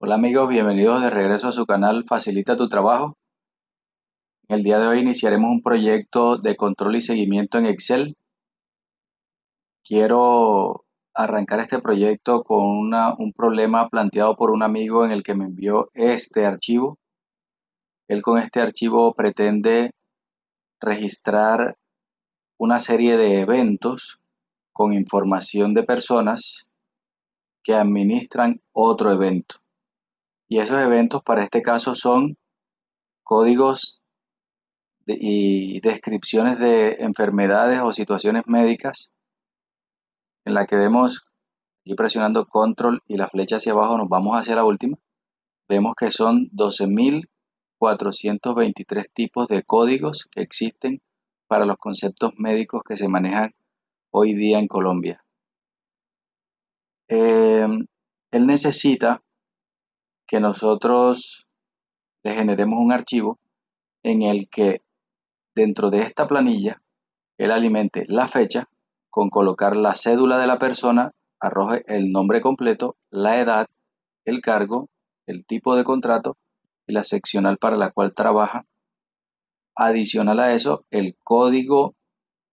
Hola amigos, bienvenidos de regreso a su canal Facilita tu Trabajo. En el día de hoy iniciaremos un proyecto de control y seguimiento en Excel. Quiero arrancar este proyecto con un problema planteado por un amigo en el que me envió este archivo. Él con este archivo pretende registrar una serie de eventos con información de personas que administran otro evento. Y esos eventos para este caso son códigos y descripciones de enfermedades o situaciones médicas en la que vemos aquí presionando control y la flecha hacia abajo nos vamos hacia la última. Vemos que son 12.423 tipos de códigos que existen para los conceptos médicos que se manejan hoy día en Colombia. Eh, Él necesita que nosotros le generemos un archivo en el que dentro de esta planilla él alimente la fecha con colocar la cédula de la persona, arroje el nombre completo, la edad, el cargo, el tipo de contrato y la seccional para la cual trabaja. Adicional a eso, el código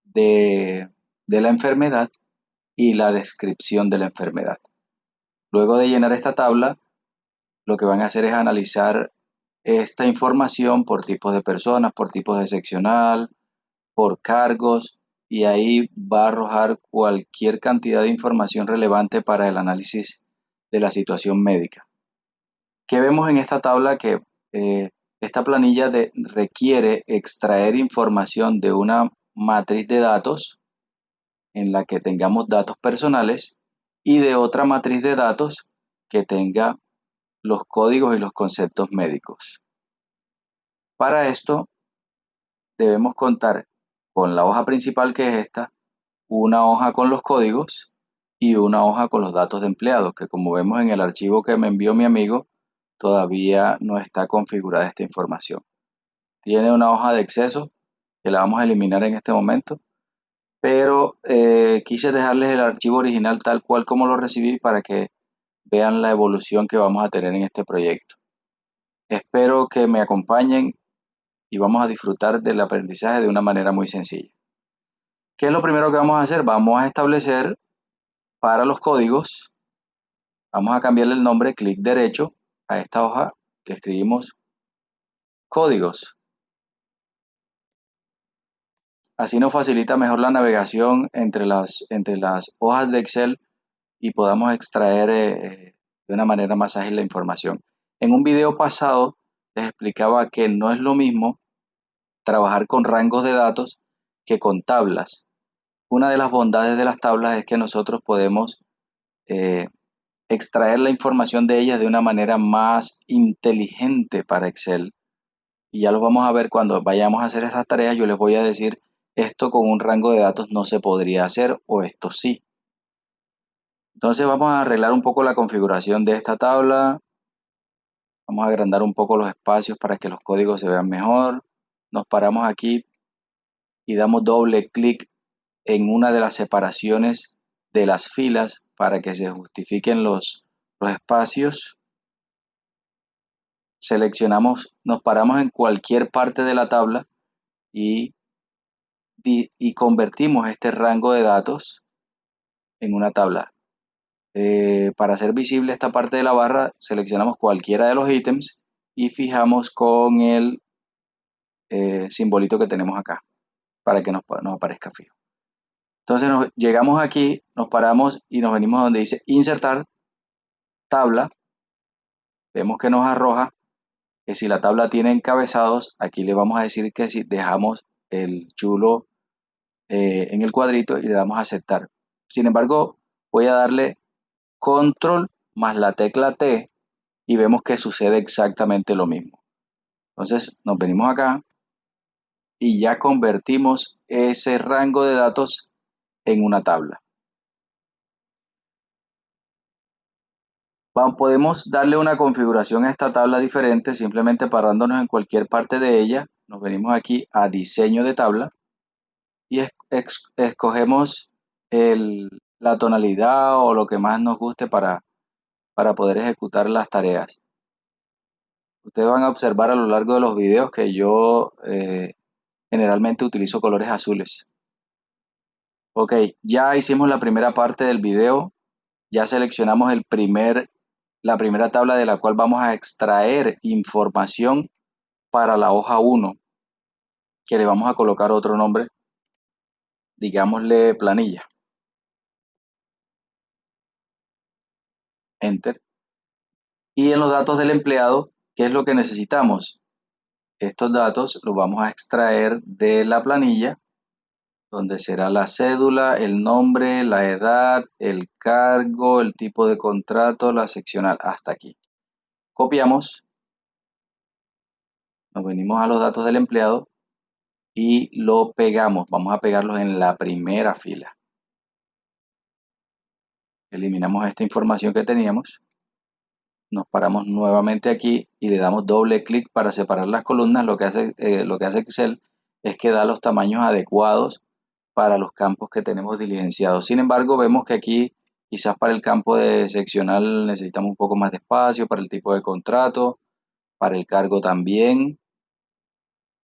de la enfermedad y la descripción de la enfermedad. Luego de llenar esta tabla, lo que van a hacer es analizar esta información por tipos de personas, por tipos de seccional, por cargos, y ahí va a arrojar cualquier cantidad de información relevante para el análisis de la situación médica. ¿Qué vemos en esta tabla? Que esta planilla requiere extraer información de una matriz de datos en la que tengamos datos personales y de otra matriz de datos que tenga los códigos y los conceptos médicos. Para esto debemos contar con la hoja principal, que es esta, una hoja con los códigos y una hoja con los datos de empleados, que como vemos en el archivo que me envió mi amigo, todavía no está configurada esta información. Tiene una hoja de exceso que la vamos a eliminar en este momento, pero quise dejarles el archivo original tal cual como lo recibí para que vean la evolución que vamos a tener en este proyecto. Espero que me acompañen y vamos a disfrutar del aprendizaje de una manera muy sencilla. ¿Qué es lo primero que vamos a hacer? Vamos a establecer para los códigos, vamos a cambiarle el nombre, clic derecho a esta hoja que escribimos códigos. Así nos facilita mejor la navegación entre las hojas de Excel y podamos extraer de una manera más ágil la información. En un video pasado les explicaba que no es lo mismo trabajar con rangos de datos que con tablas. Una de las bondades de las tablas es que nosotros podemos eh, extraer la información de ellas de una manera más inteligente para Excel. Y ya lo vamos a ver cuando vayamos a hacer esas tareas. Yo les voy a decir, esto con un rango de datos no se podría hacer, o esto sí. Entonces vamos a arreglar un poco la configuración de esta tabla. Vamos a agrandar un poco los espacios para que los códigos se vean mejor. Nos paramos aquí y damos doble clic en una de las separaciones de las filas para que se justifiquen los espacios. Seleccionamos, nos paramos en cualquier parte de la tabla y, y convertimos este rango de datos en una tabla. Para hacer visible esta parte de la barra, seleccionamos cualquiera de los ítems y fijamos con el simbolito que tenemos acá para que nos aparezca fijo. Entonces llegamos aquí, nos paramos y nos venimos donde dice insertar tabla. Vemos que nos arroja que si la tabla tiene encabezados, aquí le vamos a decir que si dejamos el chulo en el cuadrito y le damos a aceptar. Sin embargo, voy a darle control más la tecla T y vemos que sucede exactamente lo mismo. Entonces nos venimos acá y ya convertimos ese rango de datos en una tabla. Podemos darle una configuración a esta tabla diferente simplemente parándonos en cualquier parte de ella. Nos venimos aquí a diseño de tabla y escogemos la tonalidad o lo que más nos guste para poder ejecutar las tareas. Ustedes van a observar a lo largo de los videos que yo generalmente utilizo colores azules. Ok, ya hicimos la primera parte del video, ya seleccionamos la primera tabla de la cual vamos a extraer información para la hoja 1, que le vamos a colocar otro nombre, digámosle planilla. Enter. Y en los datos del empleado, ¿qué es lo que necesitamos? Estos datos los vamos a extraer de la planilla, donde será la cédula, el nombre, la edad, el cargo, el tipo de contrato, la seccional, hasta aquí. Copiamos, nos venimos a los datos del empleado y lo pegamos. Vamos a pegarlos en la primera fila. Eliminamos esta información que teníamos. Nos paramos nuevamente aquí y le damos doble clic para separar las columnas. Lo que hace Excel es que da los tamaños adecuados para los campos que tenemos diligenciados. Sin embargo, vemos que aquí quizás para el campo de seccional necesitamos un poco más de espacio, para el tipo de contrato, para el cargo también.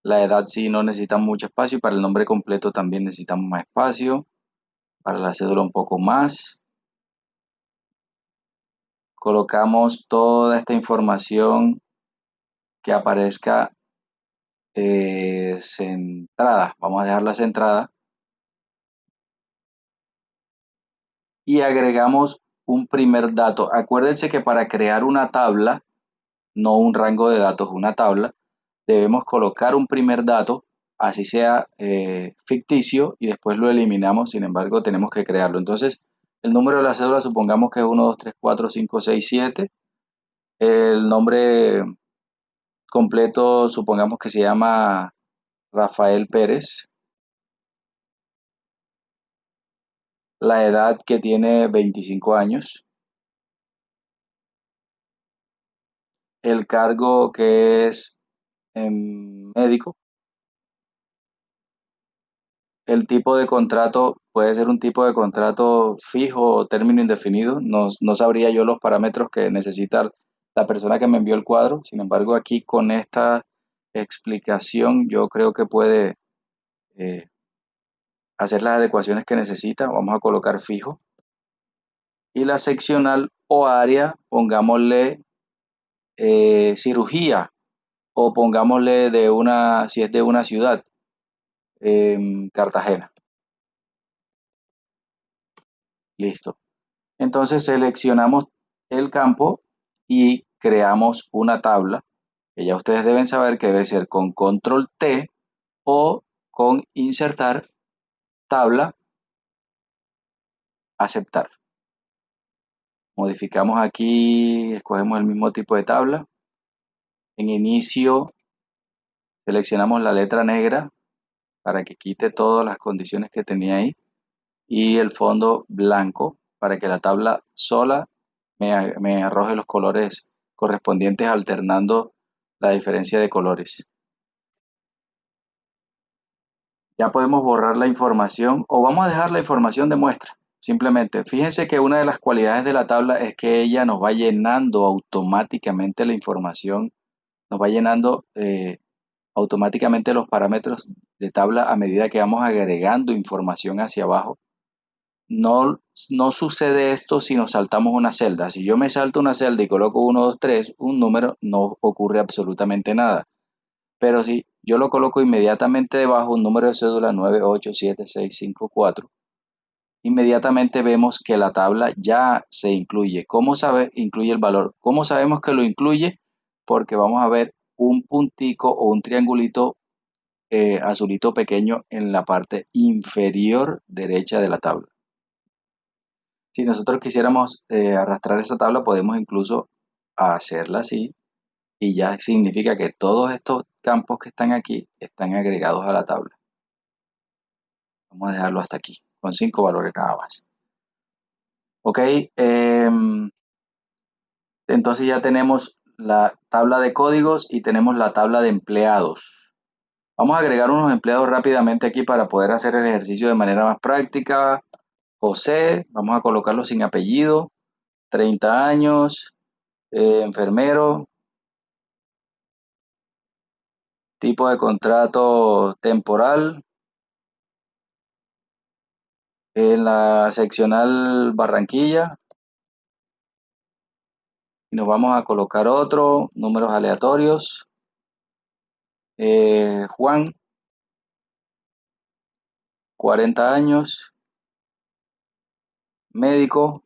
La edad sí no necesita mucho espacio y para el nombre completo también necesitamos más espacio. Para la cédula un poco más. Colocamos toda esta información que aparezca centrada. Vamos a dejarla centrada. Y agregamos un primer dato. Acuérdense que para crear una tabla, no un rango de datos, una tabla, debemos colocar un primer dato, así sea ficticio, y después lo eliminamos. Sin embargo, tenemos que crearlo. Entonces, el número de la cédula supongamos que es 1, 2, 3, 4, 5, 6, 7. El nombre completo supongamos que se llama Rafael Pérez. La edad que tiene 25 años. El cargo que es médico. El tipo de contrato puede ser un tipo de contrato fijo o término indefinido. No sabría yo los parámetros que necesita la persona que me envió el cuadro. Sin embargo, aquí con esta explicación yo creo que puede eh, hacer las adecuaciones que necesita. Vamos a colocar fijo. Y la seccional o área, pongámosle cirugía o pongámosle si es de una ciudad, Cartagena. Listo. Entonces seleccionamos el campo y creamos una tabla que ya ustedes deben saber que debe ser con control T o con insertar, tabla, aceptar. Modificamos aquí, escogemos el mismo tipo de tabla. En inicio seleccionamos la letra negra para que quite todas las condiciones que tenía ahí y el fondo blanco para que la tabla sola me arroje los colores correspondientes alternando la diferencia de colores. Ya podemos borrar la información o vamos a dejar la información de muestra. Simplemente, fíjense que una de las cualidades de la tabla es que ella nos va llenando automáticamente la información, nos va llenando automáticamente los parámetros de tabla a medida que vamos agregando información hacia abajo. No sucede esto si nos saltamos una celda. Si yo me salto una celda y coloco 1, 2, 3, un número, no ocurre absolutamente nada. Pero si yo lo coloco inmediatamente debajo, un número de cédula 9877654, inmediatamente vemos que la tabla ya se incluye. ¿Cómo incluye el valor? ¿Cómo sabemos que lo incluye? Porque vamos a ver un puntico o un triangulito azulito pequeño en la parte inferior derecha de la tabla. Si nosotros quisiéramos arrastrar esa tabla, podemos incluso hacerla así y ya significa que todos estos campos que están aquí están agregados a la tabla. Vamos a dejarlo hasta aquí, con 5 valores nada más. Ok, entonces ya tenemos la tabla de códigos y tenemos la tabla de empleados. Vamos a agregar unos empleados rápidamente aquí para poder hacer el ejercicio de manera más práctica. José, vamos a colocarlo sin apellido. 30 años, enfermero, tipo de contrato temporal, en la seccional Barranquilla, y nos vamos a colocar otro, números aleatorios, Juan, 40 años, médico,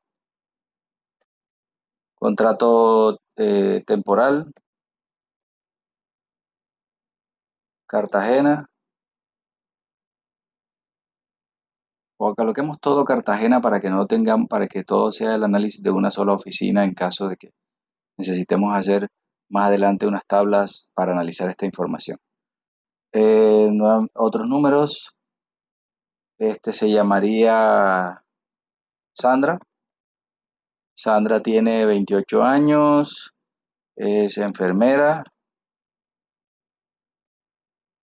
contrato temporal, Cartagena, o coloquemos todo Cartagena para que no tengan, para que todo sea el análisis de una sola oficina en caso de que necesitemos hacer más adelante unas tablas para analizar esta información. Otros números, este se llamaría Sandra. Sandra tiene 28 años, es enfermera,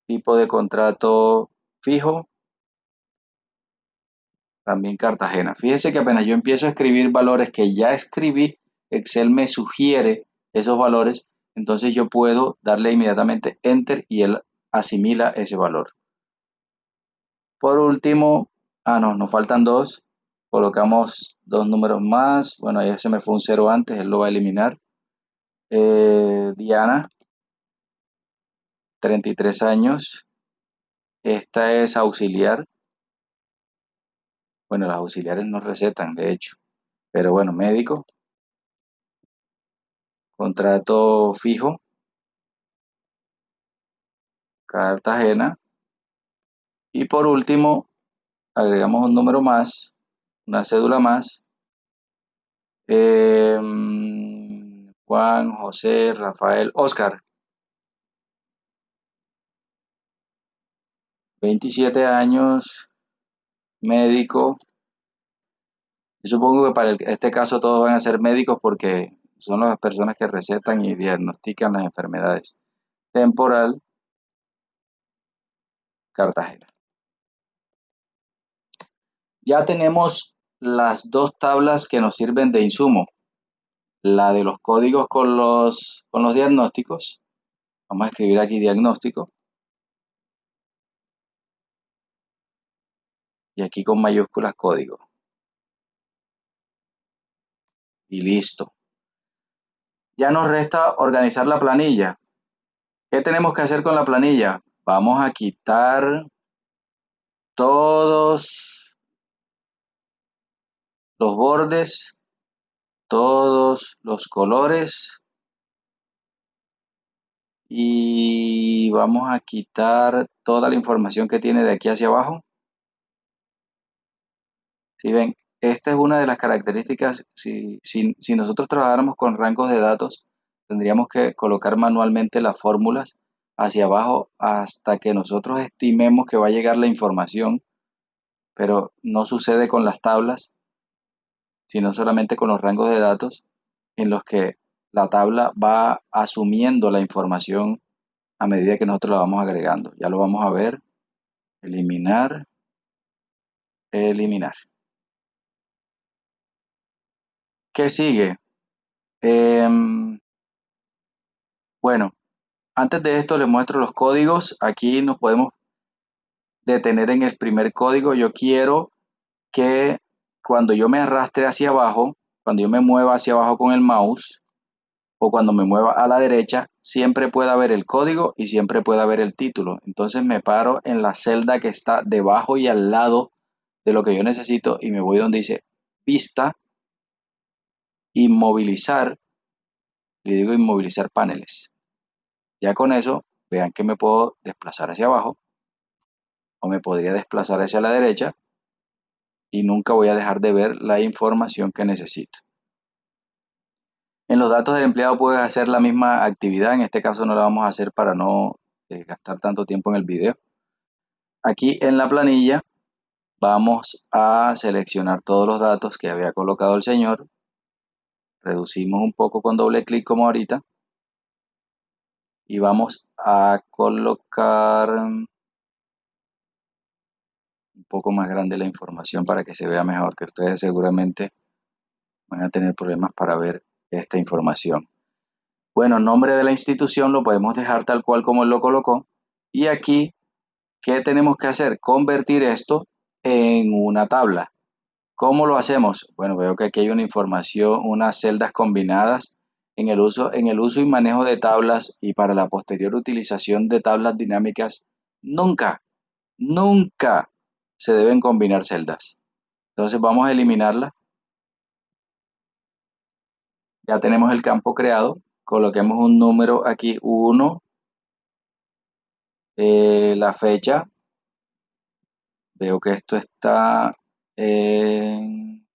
tipo de contrato fijo, también Cartagena. Fíjese que apenas yo empiezo a escribir valores que ya escribí, Excel me sugiere esos valores, entonces yo puedo darle inmediatamente Enter y él asimila ese valor. Por último, no, nos faltan dos. Colocamos dos números más. Bueno, ahí se me fue un cero antes, él lo va a eliminar. Diana, 33 años. Esta es auxiliar. Bueno, las auxiliares no recetan, de hecho. Pero bueno, médico, contrato fijo, Cartagena. Y por último, agregamos un número más, una cédula más. Juan, José, Rafael, Oscar, 27 años, médico. Yo supongo que para este caso todos van a ser médicos porque son las personas que recetan y diagnostican las enfermedades. Temporal, Cartagena. Ya tenemos las dos tablas que nos sirven de insumo. La de los códigos con los diagnósticos. Vamos a escribir aquí diagnóstico. Y aquí con mayúsculas código. Y listo. Ya nos resta organizar la planilla. ¿Qué tenemos que hacer con la planilla? Vamos a quitar todos los bordes, todos los colores y vamos a quitar toda la información que tiene de aquí hacia abajo. Si ven, esta es una de las características. Si nosotros trabajáramos con rangos de datos, tendríamos que colocar manualmente las fórmulas hacia abajo hasta que nosotros estimemos que va a llegar la información, pero no sucede con las tablas, sino solamente con los rangos de datos en los que la tabla va asumiendo la información a medida que nosotros la vamos agregando. Ya lo vamos a ver. Eliminar, eliminar. ¿Qué sigue? Bueno, antes de esto les muestro los códigos. Aquí nos podemos detener en el primer código. Yo quiero que cuando yo me arrastre hacia abajo, cuando yo me mueva hacia abajo con el mouse, o cuando me mueva a la derecha, siempre pueda ver el código y siempre pueda ver el título. Entonces me paro en la celda que está debajo y al lado de lo que yo necesito y me voy donde dice vista, inmovilizar, le digo inmovilizar paneles. Ya con eso, vean que me puedo desplazar hacia abajo o me podría desplazar hacia la derecha y nunca voy a dejar de ver la información que necesito. En los datos del empleado puedes hacer la misma actividad. En este caso no la vamos a hacer para no gastar tanto tiempo en el video. Aquí en la planilla vamos a seleccionar todos los datos que había colocado el señor. Reducimos un poco con doble clic como ahorita. Y vamos a colocar un poco más grande la información para que se vea mejor, que ustedes seguramente van a tener problemas para ver esta información. Bueno, nombre de la institución lo podemos dejar tal cual como él lo colocó. Y aquí, ¿qué tenemos que hacer? Convertir esto en una tabla. ¿Cómo lo hacemos? Bueno, veo que aquí hay una información, unas celdas combinadas en el uso y manejo de tablas y para la posterior utilización de tablas dinámicas. Nunca, nunca se deben combinar celdas. Entonces vamos a eliminarla. Ya tenemos el campo creado. Coloquemos un número aquí, 1, la fecha. Veo que esto está en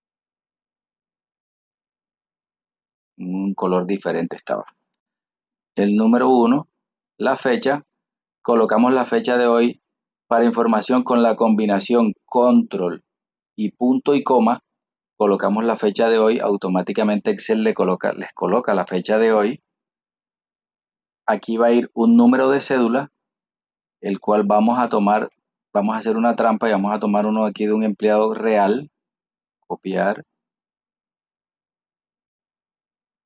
un color diferente estaba. El número 1, la fecha. Colocamos la fecha de hoy para información con la combinación control y punto y coma. Colocamos la fecha de hoy, automáticamente Excel les coloca la fecha de hoy. Aquí va a ir un número de cédula, el cual vamos a hacer una trampa y vamos a tomar uno aquí de un empleado real, copiar,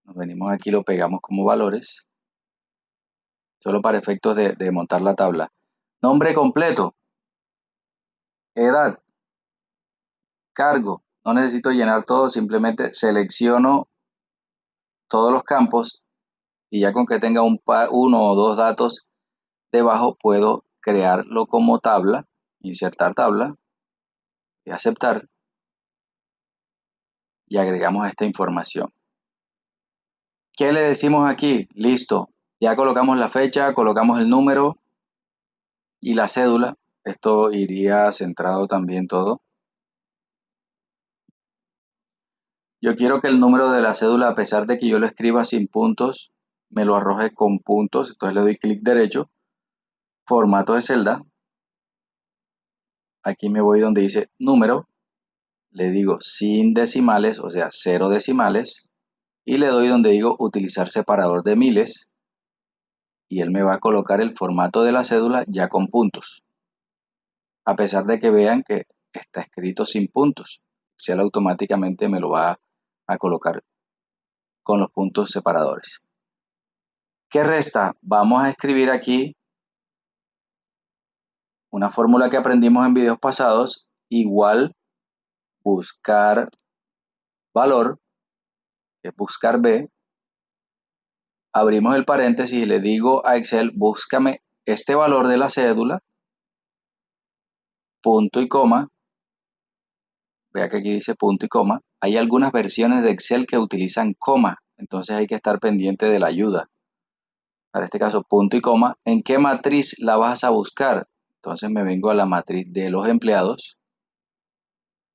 nos venimos aquí, lo pegamos como valores, solo para efectos de montar la tabla. Nombre completo, edad, cargo, no necesito llenar todo, simplemente selecciono todos los campos y ya con que tenga uno o dos datos debajo puedo crearlo como tabla, insertar tabla y aceptar y agregamos esta información. ¿Qué le decimos aquí? Listo, ya colocamos la fecha, colocamos el número y la cédula. Esto iría centrado también todo. Yo quiero que el número de la cédula, a pesar de que yo lo escriba sin puntos, me lo arroje con puntos. Entonces le doy clic derecho, formato de celda. Aquí me voy donde dice número, le digo sin decimales, o sea, 0 decimales, y le doy donde digo utilizar separador de miles, y él me va a colocar el formato de la cédula ya con puntos, a pesar de que vean que está escrito sin puntos. Excel automáticamente me lo va a colocar con los puntos separadores. ¿Qué resta? Vamos a escribir aquí una fórmula que aprendimos en videos pasados, igual buscar valor, que es buscar B, abrimos el paréntesis y le digo a Excel, búscame este valor de la cédula, punto y coma, vea que aquí dice punto y coma, hay algunas versiones de Excel que utilizan coma, entonces hay que estar pendiente de la ayuda. Para este caso, punto y coma, ¿en qué matriz la vas a buscar? Entonces me vengo a la matriz de los empleados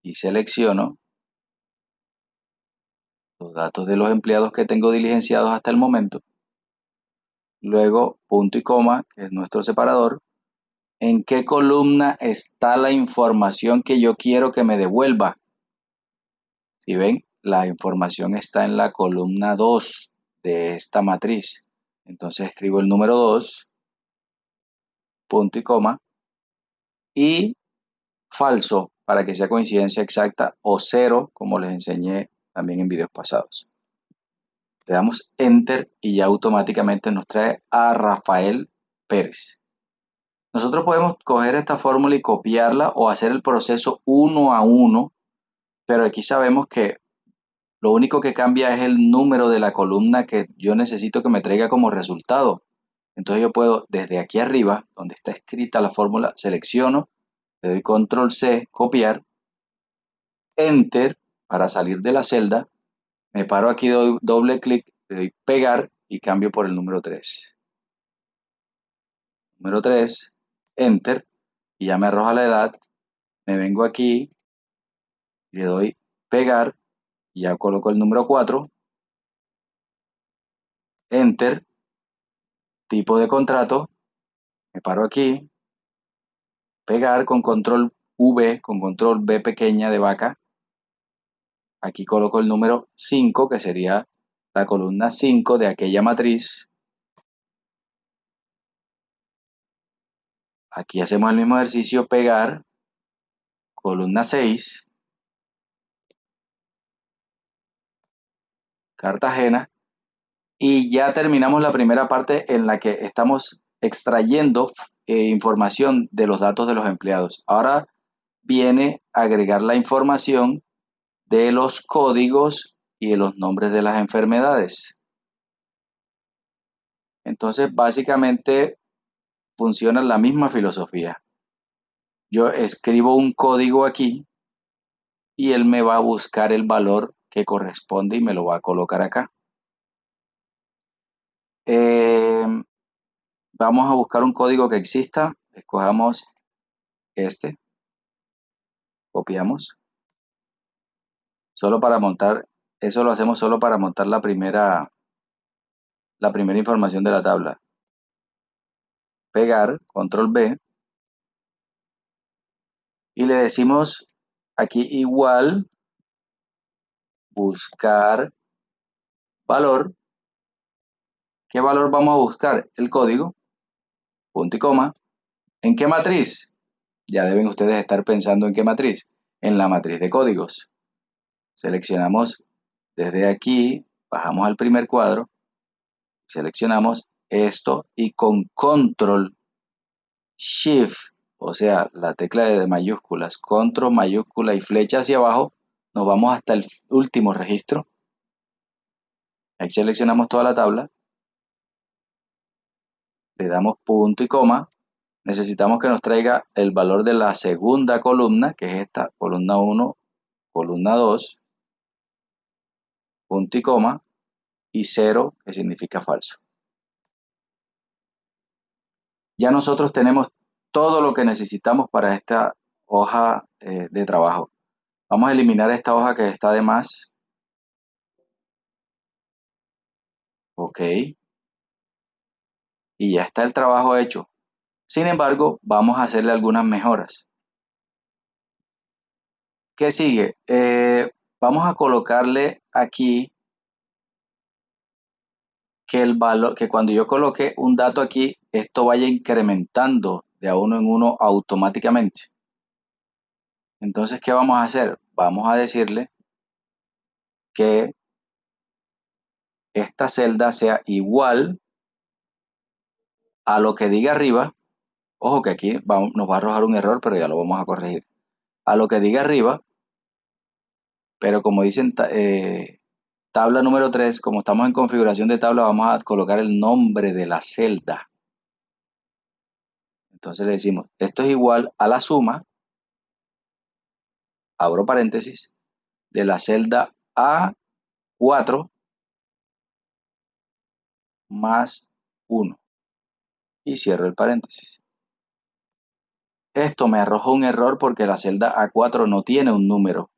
y selecciono los datos de los empleados que tengo diligenciados hasta el momento. Luego, punto y coma, que es nuestro separador. ¿En qué columna está la información que yo quiero que me devuelva? Si ven, la información está en la columna 2 de esta matriz. Entonces escribo el número 2, punto y coma, y falso para que sea coincidencia exacta o 0 como les enseñé también en videos pasados. Le damos Enter y ya automáticamente nos trae a Rafael Pérez. Nosotros podemos coger esta fórmula y copiarla o hacer el proceso uno a uno, pero aquí sabemos que lo único que cambia es el número de la columna que yo necesito que me traiga como resultado. Entonces yo puedo desde aquí arriba, donde está escrita la fórmula, selecciono, le doy control C, copiar, Enter para salir de la celda, me paro aquí, doy doble clic, le doy pegar y cambio por el número 3. Número 3, Enter, y ya me arroja la edad, me vengo aquí, le doy pegar, y ya coloco el número 4, Enter, tipo de contrato, me paro aquí, pegar con control V, con control B pequeña de vaca, aquí coloco el número 5, que sería la columna 5 de aquella matriz. Aquí hacemos el mismo ejercicio, pegar, columna 6, Cartagena, y ya terminamos la primera parte en la que estamos extrayendo información de los datos de los empleados. Ahora viene a agregar la información de los códigos y de los nombres de las enfermedades. Entonces, básicamente funciona la misma filosofía. Yo escribo un código aquí y él me va a buscar el valor que corresponde y me lo va a colocar acá. Eh, Vamos a buscar un código que exista. Escojamos este, copiamos. Solo para montar, eso lo hacemos solo para montar la primera información de la tabla. Pegar, control B, y le decimos aquí igual, buscar valor. ¿Qué valor vamos a buscar? El código, punto y coma. ¿En qué matriz? Ya deben ustedes estar pensando en qué matriz. En la matriz de códigos. Seleccionamos desde aquí, bajamos al primer cuadro, seleccionamos esto y con control shift, o sea, la tecla de mayúsculas, control mayúscula y flecha hacia abajo, nos vamos hasta el último registro. Ahí seleccionamos toda la tabla, le damos punto y coma. Necesitamos que nos traiga el valor de la segunda columna, que es esta, columna 1, columna 2, punto y coma, y 0, que significa falso. Ya nosotros tenemos todo lo que necesitamos para esta hoja de trabajo. Vamos a eliminar esta hoja que está de más. Ok. Y ya está el trabajo hecho. Sin embargo, vamos a hacerle algunas mejoras. ¿Qué sigue? Vamos a colocarle aquí que el valor, que cuando yo coloque un dato aquí, esto vaya incrementando de a uno en uno automáticamente. Entonces, ¿qué vamos a hacer? Vamos a decirle que esta celda sea igual a lo que diga arriba. Ojo que aquí nos va a arrojar un error, pero ya lo vamos a corregir. A lo que diga arriba, pero como dicen tabla número 3, como estamos en configuración de tabla, vamos a colocar el nombre de la celda. Entonces le decimos, esto es igual a la suma, abro paréntesis, de la celda A4 más 1 y cierro el paréntesis. Esto me arroja un error porque la celda A4 no tiene un número,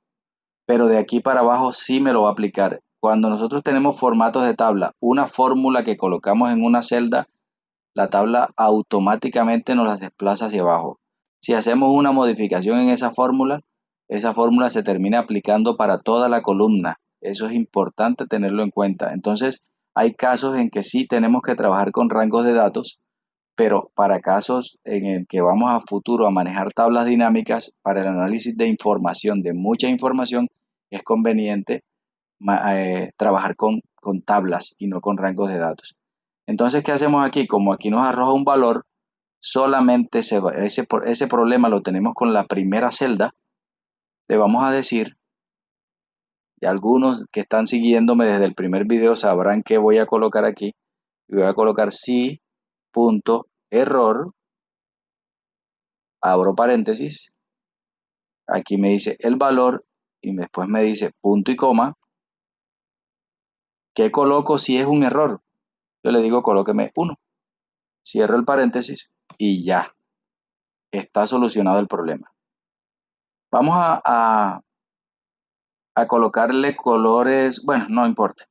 pero de aquí para abajo sí me lo va a aplicar. Cuando nosotros tenemos formatos de tabla, una fórmula que colocamos en una celda, la tabla automáticamente nos las desplaza hacia abajo. Si hacemos una modificación en esa fórmula se termina aplicando para toda la columna. Eso es importante tenerlo en cuenta. Entonces, hay casos en que sí tenemos que trabajar con rangos de datos, pero para casos en el que vamos a futuro a manejar tablas dinámicas, para el análisis de información, de mucha información, es conveniente trabajar con tablas y no con rangos de datos. Entonces, ¿qué hacemos aquí? Como aquí nos arroja un valor, solamente ese problema lo tenemos con la primera celda. Le vamos a decir, y algunos que están siguiéndome desde el primer video sabrán que voy a colocar aquí. Y voy a colocar si punto error, abro paréntesis, aquí me dice el valor y después me dice punto y coma. ¿Qué coloco si es un error? Yo le digo colóqueme 1. Cierro el paréntesis y ya está solucionado el problema. Vamos a colocarle colores, bueno, no importa.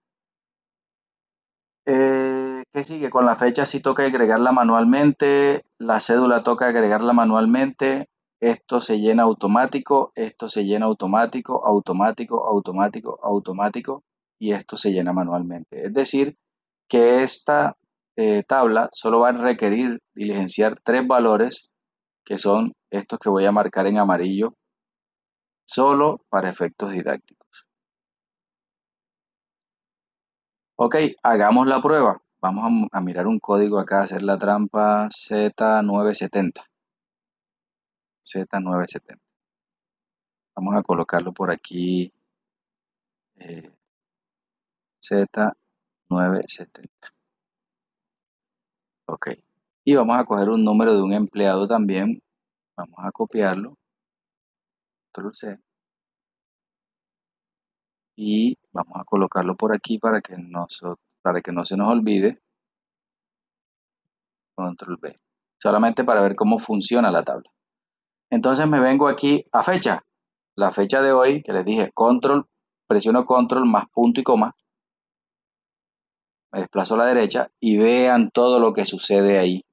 ¿Qué sigue? Con la fecha sí toca agregarla manualmente, la cédula toca agregarla manualmente, esto se llena automático, esto se llena automático, automático, automático, automático y esto se llena manualmente. Es decir, que esta tabla solo va a requerir diligenciar 3 valores que son estos que voy a marcar en amarillo solo para efectos didácticos. Ok, hagamos la prueba. Vamos a mirar un código acá, hacer la trampa Z970. Z970. Vamos a colocarlo por aquí. Z970. Ok. Y vamos a coger un número de un empleado también. Vamos a copiarlo. Control C. Y vamos a colocarlo por aquí para que no se nos olvide. Control B. Solamente para ver cómo funciona la tabla. Entonces me vengo aquí a fecha. La fecha de hoy, que les dije, presiono control más punto y coma. Me desplazo a la derecha y vean todo lo que sucede ahí.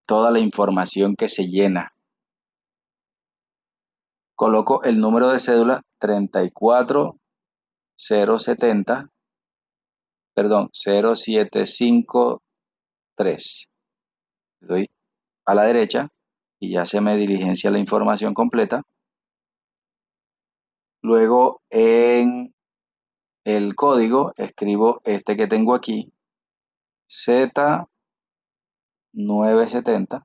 Toda la información que se llena. Coloco el número de cédula 34070, perdón, 0753. Le doy a la derecha y ya se me diligencia la información completa. Luego en el código escribo este que tengo aquí, Z970,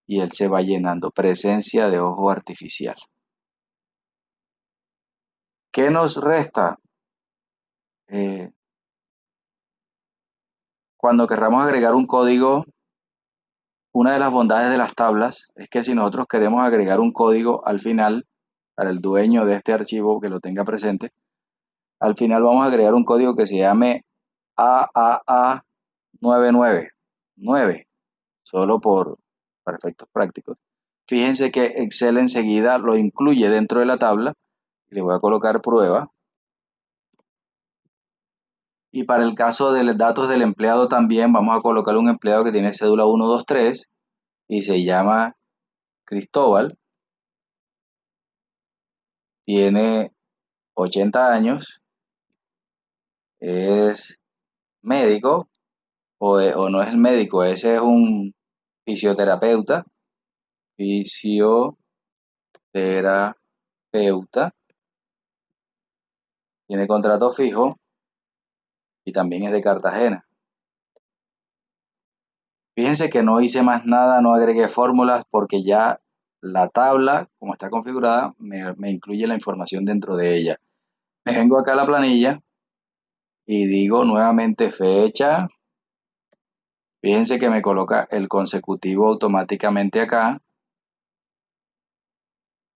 y él se va llenando. Presencia de ojo artificial. ¿Qué nos resta? Cuando querramos agregar un código, una de las bondades de las tablas es que si nosotros queremos agregar un código al final, para el dueño de este archivo que lo tenga presente, al final vamos a agregar un código que se llame AAA999, solo para efectos prácticos. Fíjense que Excel enseguida lo incluye dentro de la tabla y le voy a colocar prueba. Y para el caso de los datos del empleado también vamos a colocar un empleado que tiene cédula 123 y se llama Cristóbal, tiene 80 años, es médico o no es el médico, ese es un fisioterapeuta, fisioterapeuta, tiene contrato fijo y también es de Cartagena. Fíjense que no hice más nada, no agregué fórmulas porque ya la tabla, como está configurada, me incluye la información dentro de ella. Me vengo acá a la planilla y digo nuevamente fecha. Fíjense que me coloca el consecutivo automáticamente acá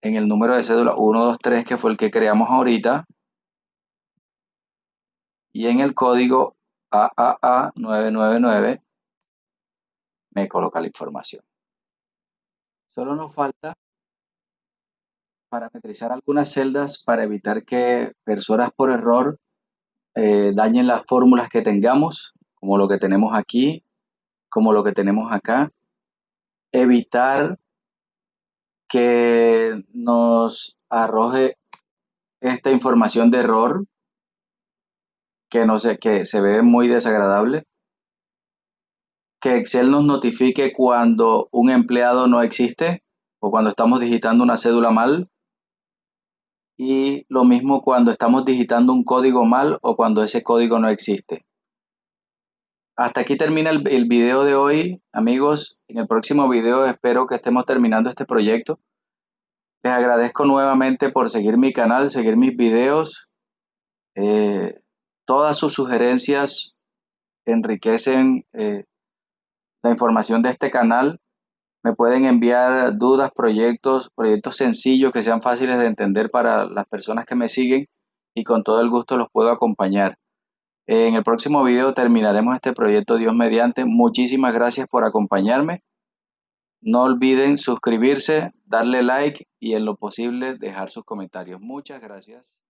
en el número de cédula 123, que fue el que creamos ahorita, y en el código AAA999 me coloca la información. Solo nos falta parametrizar algunas celdas para evitar que personas por error dañen las fórmulas que tengamos, como lo que tenemos aquí, como lo que tenemos acá. Evitar que nos arroje esta información de error que se ve muy desagradable. Que Excel nos notifique cuando un empleado no existe o cuando estamos digitando una cédula mal. Y lo mismo cuando estamos digitando un código mal o cuando ese código no existe. Hasta aquí termina el video de hoy, amigos. En el próximo video espero que estemos terminando este proyecto. Les agradezco nuevamente por seguir mi canal, seguir mis videos. Todas sus sugerencias enriquecen la información de este canal. Me pueden enviar dudas, proyectos sencillos que sean fáciles de entender para las personas que me siguen y con todo el gusto los puedo acompañar. En el próximo video terminaremos este proyecto Dios mediante. Muchísimas gracias por acompañarme. No olviden suscribirse, darle like y en lo posible dejar sus comentarios. Muchas gracias.